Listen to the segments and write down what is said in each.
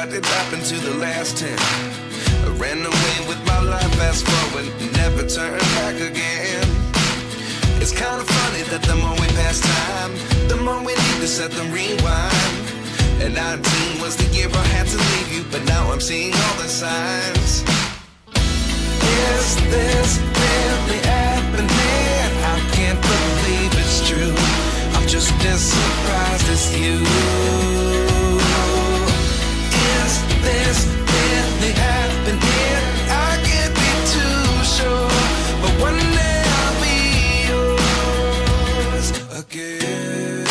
What did happen to the last 10? I ran away with my life, fast forward, never turn back again. It's kind of funny that the more we pass time, the more we need to set them rewind. And 19 was the year I had to leave you, but now I'm seeing all the signs. Is this really happening? I can't believe it's true. I'm just as surprised as you. Is this really happening? I can't be too sure, but one day I'll be yours again.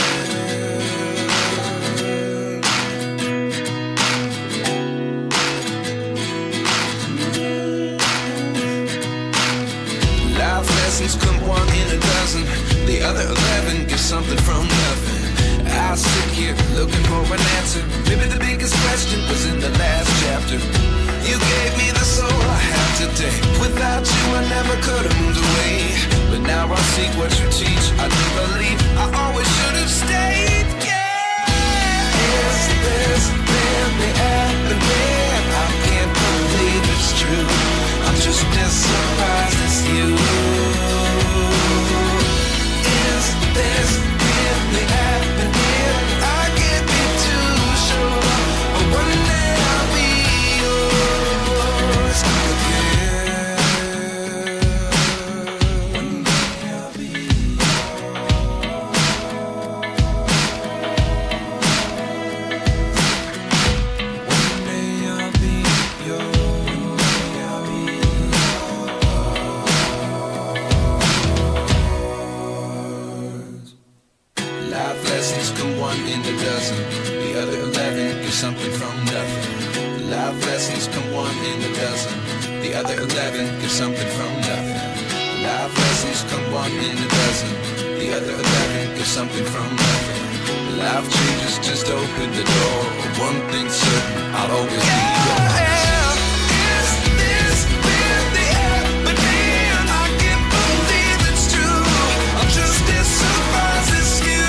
Life lessons come one in a dozen. The other 11 get something from nothing. I sit here looking for an answer. Maybe the biggest question was in the last chapter. You gave me the soul I have today. Without you I never could have moved away. But now I see what you teach. I do believe I always should have stayed. Yeah. Is this really happening? I can't believe it's true. I'm just as surprised as you. Is this really happening? I can't be too sure, but one day I'll be yours again. One day I'll be One day I'll be yours. Life lessons come one in a dozen. The other 11 get something from nothing. Life lessons come one in a dozen. The other 11 get something from nothing. Life lessons come one in a dozen. The other 11 get something from nothing. Life changes just open the door. One thing's certain, I'll always be yours. Is this really happening? I can't believe it's true. I'm just as surprised as you.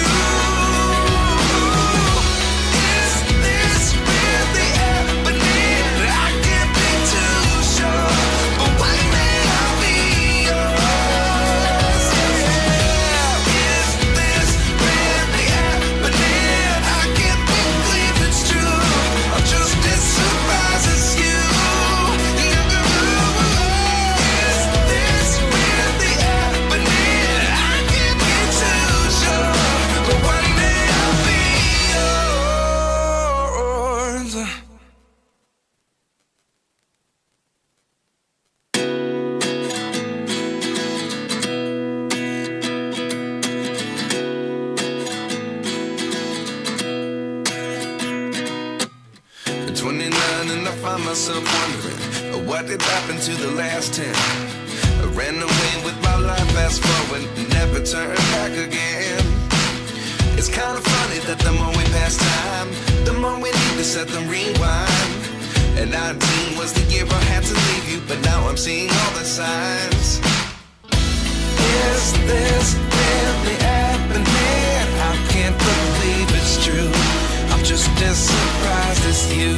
Is this really happening? I can't be too sure, but one day I'll be yours. Yeah. Is this really happening? I can't believe it's true. I'm just as surprised as you. Is this really happening? I can't be too sure, but one day I'll be yours. 29 and I find myself wondering, what did happen to the last 10? I ran away with my life, fast forward, never turn back again. It's kind of funny that the more we pass time, the more we need to set them rewind. And 19 was the year I had to leave you, but now I'm seeing all the signs. Is this really happening? I can't believe it's true. I'm just as surprised as you.